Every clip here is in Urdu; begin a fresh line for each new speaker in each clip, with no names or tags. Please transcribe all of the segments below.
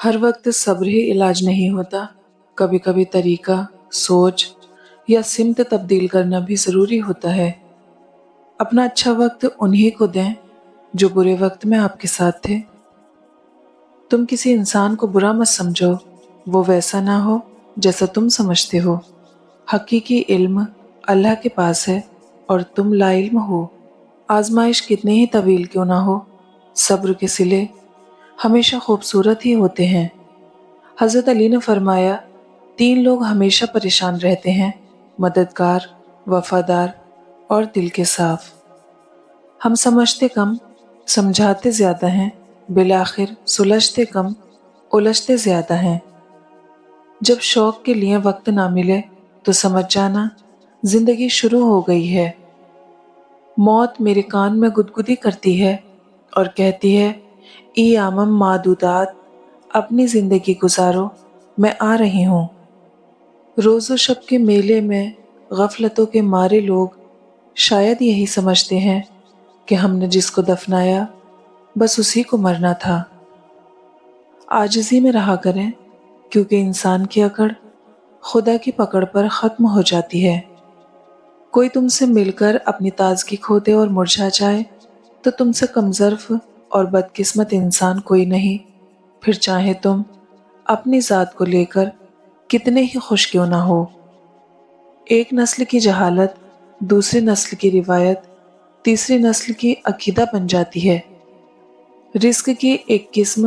ہر وقت صبر ہی علاج نہیں ہوتا، کبھی کبھی طریقہ، سوچ یا سمت تبدیل کرنا بھی ضروری ہوتا ہے۔ اپنا اچھا وقت انہی کو دیں جو برے وقت میں آپ کے ساتھ تھے۔ تم کسی انسان کو برا مت سمجھو، وہ ویسا نہ ہو جیسا تم سمجھتے ہو۔ حقیقی علم اللہ کے پاس ہے اور تم لا علم ہو۔ آزمائش کتنے ہی طویل کیوں نہ ہو، صبر کے صلے ہمیشہ خوبصورت ہی ہوتے ہیں۔ حضرت علی نے فرمایا، 3 لوگ ہمیشہ پریشان رہتے ہیں: مددگار، وفادار اور دل کے صاف۔ ہم سمجھتے کم، سمجھاتے زیادہ ہیں، بالآخر سلجھتے کم، الجھتے زیادہ ہیں۔ جب شوق کے لیے وقت نہ ملے تو سمجھ جانا زندگی شروع ہو گئی ہے۔ موت میرے کان میں گدگدی کرتی ہے اور کہتی ہے، ایامم معدودات، اپنی زندگی گزارو، میں آ رہی ہوں۔ روز و شب کے میلے میں غفلتوں کے مارے لوگ شاید یہی سمجھتے ہیں کہ ہم نے جس کو دفنایا بس اسی کو مرنا تھا۔ عاجزی میں رہا کریں، کیونکہ انسان کی اکڑ خدا کی پکڑ پر ختم ہو جاتی ہے۔ کوئی تم سے مل کر اپنی تازگی کھو دے اور مرجھا جائے تو تم سے کم ظرف اور بدقسمت انسان کوئی نہیں، پھر چاہے تم اپنی ذات کو لے کر کتنے ہی خوش کیوں نہ ہو۔ ایک نسل کی جہالت دوسری نسل کی روایت، تیسری نسل کی عقیدہ بن جاتی ہے۔ رزق کی ایک قسم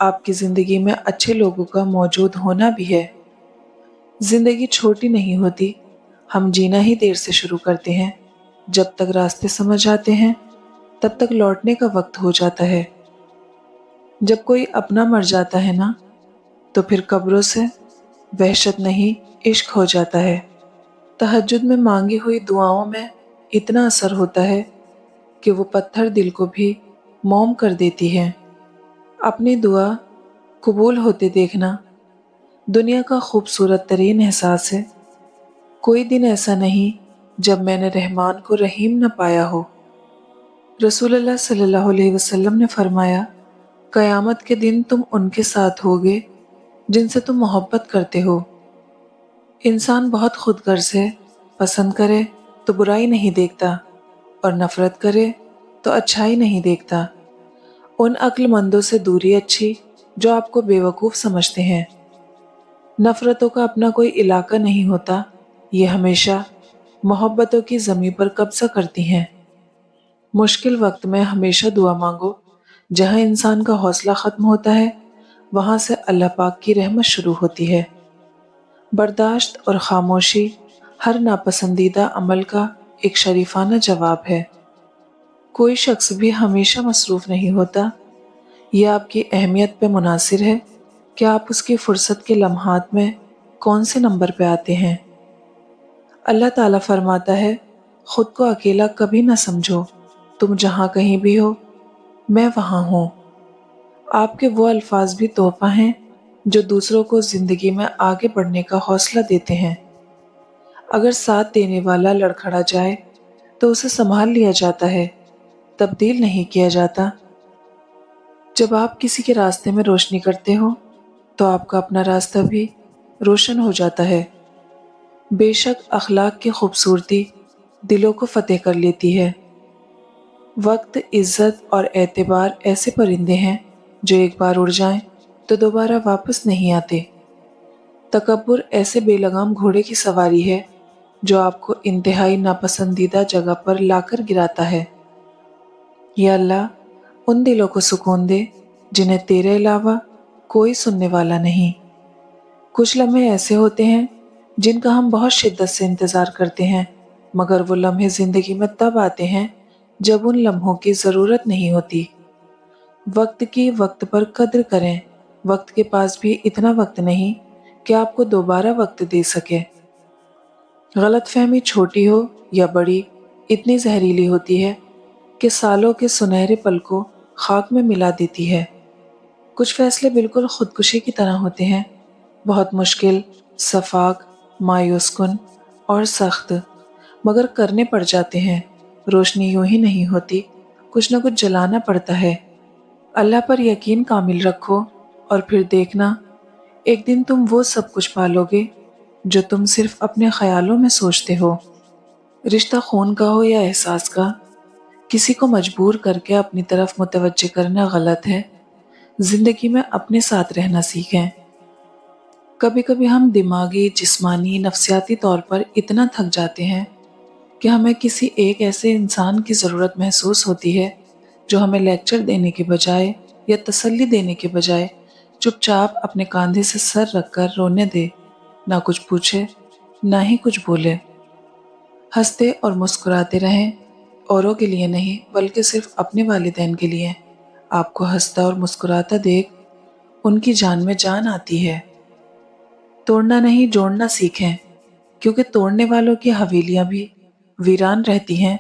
آپ کی زندگی میں اچھے لوگوں کا موجود ہونا بھی ہے۔ زندگی چھوٹی نہیں ہوتی، ہم جینا ہی دیر سے شروع کرتے ہیں۔ جب تک راستے سمجھ آتے ہیں تب تک لوٹنے کا وقت ہو جاتا ہے۔ جب کوئی اپنا مر جاتا ہے نا، تو پھر قبروں سے وحشت نہیں عشق ہو جاتا ہے۔ تہجد میں مانگی ہوئی دعاؤں میں اتنا اثر ہوتا ہے کہ وہ پتھر دل کو بھی موم کر دیتی ہے۔ اپنی دعا قبول ہوتے دیکھنا دنیا کا خوبصورت ترین احساس ہے۔ کوئی دن ایسا نہیں جب میں نے رحمان کو رحیم نہ پایا ہو۔ رسول اللہ صلی اللہ علیہ وسلم نے فرمایا، قیامت کے دن تم ان کے ساتھ ہوگے جن سے تم محبت کرتے ہو۔ انسان بہت خود غرض ہے، پسند کرے تو برائی نہیں دیکھتا اور نفرت کرے تو اچھائی نہیں دیکھتا۔ ان عقل مندوں سے دوری اچھی جو آپ کو بے وقوف سمجھتے ہیں۔ نفرتوں کا اپنا کوئی علاقہ نہیں ہوتا، یہ ہمیشہ محبتوں کی زمین پر قبضہ کرتی ہیں۔ مشکل وقت میں ہمیشہ دعا مانگو، جہاں انسان کا حوصلہ ختم ہوتا ہے وہاں سے اللہ پاک کی رحمت شروع ہوتی ہے۔ برداشت اور خاموشی ہر ناپسندیدہ عمل کا ایک شریفانہ جواب ہے۔ کوئی شخص بھی ہمیشہ مصروف نہیں ہوتا، یہ آپ کی اہمیت پہ منحصر ہے کہ آپ اس کی فرصت کے لمحات میں کون سے نمبر پہ آتے ہیں۔ اللہ تعالیٰ فرماتا ہے، خود کو اکیلا کبھی نہ سمجھو، تم جہاں کہیں بھی ہو میں وہاں ہوں۔ آپ کے وہ الفاظ بھی تحفہ ہیں جو دوسروں کو زندگی میں آگے بڑھنے کا حوصلہ دیتے ہیں۔ اگر ساتھ دینے والا لڑکھڑا جائے تو اسے سنبھال لیا جاتا ہے، تبدیل نہیں کیا جاتا۔ جب آپ کسی کے راستے میں روشنی کرتے ہو تو آپ کا اپنا راستہ بھی روشن ہو جاتا ہے۔ بے شک اخلاق کی خوبصورتی دلوں کو فتح کر لیتی ہے۔ وقت، عزت اور اعتبار ایسے پرندے ہیں جو ایک بار اڑ جائیں تو دوبارہ واپس نہیں آتے۔ تکبر ایسے بے لگام گھوڑے کی سواری ہے جو آپ کو انتہائی ناپسندیدہ جگہ پر لا کر گراتا ہے۔ یا اللہ، ان دلوں کو سکون دے جنہیں تیرے علاوہ کوئی سننے والا نہیں۔ کچھ لمحے ایسے ہوتے ہیں جن کا ہم بہت شدت سے انتظار کرتے ہیں، مگر وہ لمحے زندگی میں تب آتے ہیں جب ان لمحوں کی ضرورت نہیں ہوتی۔ وقت کی وقت پر قدر کریں، وقت کے پاس بھی اتنا وقت نہیں کہ آپ کو دوبارہ وقت دے سکے۔ غلط فہمی چھوٹی ہو یا بڑی اتنی زہریلی ہوتی ہے کہ سالوں کے سنہرے پل کو خاک میں ملا دیتی ہے۔ کچھ فیصلے بالکل خودکشی کی طرح ہوتے ہیں، بہت مشکل، شفاق، مایوس کن اور سخت، مگر کرنے پڑ جاتے ہیں۔ روشنی یوں ہی نہیں ہوتی، کچھ نہ کچھ جلانا پڑتا ہے۔ اللہ پر یقین کامل رکھو اور پھر دیکھنا ایک دن تم وہ سب کچھ پالوگے جو تم صرف اپنے خیالوں میں سوچتے ہو۔ رشتہ خون کا ہو یا احساس کا، کسی کو مجبور کر کے اپنی طرف متوجہ کرنا غلط ہے۔ زندگی میں اپنے ساتھ رہنا سیکھیں۔ کبھی کبھی ہم دماغی، جسمانی، نفسیاتی طور پر اتنا تھک جاتے ہیں کہ ہمیں کسی ایک ایسے انسان کی ضرورت محسوس ہوتی ہے جو ہمیں لیکچر دینے کے بجائے یا تسلی دینے کے بجائے چپ چاپ اپنے کاندھے سے سر رکھ کر رونے دے، نہ کچھ پوچھے نہ ہی کچھ بولے۔ ہنستے اور مسکراتے رہیں، اوروں کے لیے نہیں بلکہ صرف اپنے والدین کے لیے۔ آپ کو ہنستا اور مسکراتا دیکھ ان کی جان میں جان آتی ہے۔ توڑنا نہیں جوڑنا سیکھیں، کیونکہ توڑنے والوں کی حویلیاں بھی ویران رہتی ہیں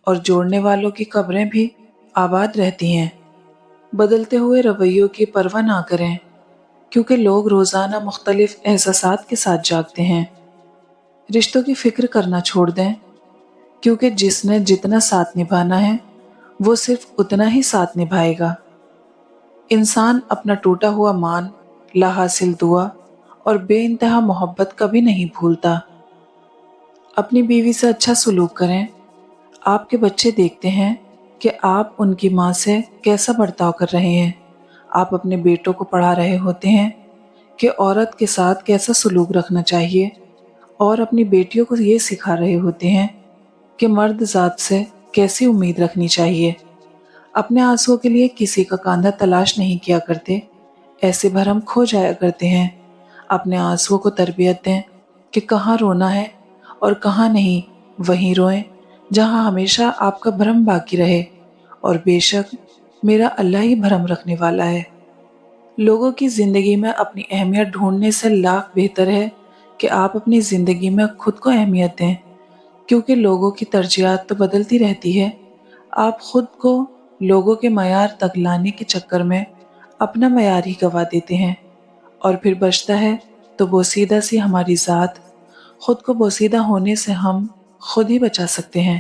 اور جوڑنے والوں کی قبریں بھی آباد رہتی ہیں۔ بدلتے ہوئے رویوں کی پرواہ نہ کریں، کیونکہ لوگ روزانہ مختلف احساسات کے ساتھ جاگتے ہیں۔ رشتوں کی فکر کرنا چھوڑ دیں، کیونکہ جس نے جتنا ساتھ نبھانا ہے وہ صرف اتنا ہی ساتھ نبھائے گا۔ انسان اپنا ٹوٹا ہوا مان، لا حاصل دعا اور بے انتہا محبت کبھی نہیں بھولتا۔ اپنی بیوی سے اچھا سلوک کریں۔ آپ کے بچے دیکھتے ہیں کہ آپ ان کی ماں سے کیسا برتاؤ کر رہے ہیں۔ آپ اپنے بیٹوں کو پڑھا رہے ہوتے ہیں کہ عورت کے ساتھ کیسا سلوک رکھنا چاہیے، اور اپنی بیٹیوں کو یہ سکھا رہے ہوتے ہیں کہ مرد ذات سے کیسی امید رکھنی چاہیے۔ اپنے آنسوؤں کے لیے کسی کا کاندھا تلاش نہیں کیا کرتے، ایسے بھرم کھو جایا کرتے ہیں۔ اپنے آنسوؤں کو تربیت دیں کہ کہاں رونا ہے اور کہاں نہیں، وہیں روئیں جہاں ہمیشہ آپ کا بھرم باقی رہے، اور بے شک میرا اللہ ہی بھرم رکھنے والا ہے۔ لوگوں کی زندگی میں اپنی اہمیت ڈھونڈنے سے لاکھ بہتر ہے کہ آپ اپنی زندگی میں خود کو اہمیت دیں، کیونکہ لوگوں کی ترجیحات تو بدلتی رہتی ہے۔ آپ خود کو لوگوں کے معیار تک لانے کے چکر میں اپنا معیار ہی گوا دیتے ہیں، اور پھر بچتا ہے تو بوسیدہ سی ہماری ذات۔ خود کو بوسیدہ ہونے سے ہم خود ہی بچا سکتے ہیں۔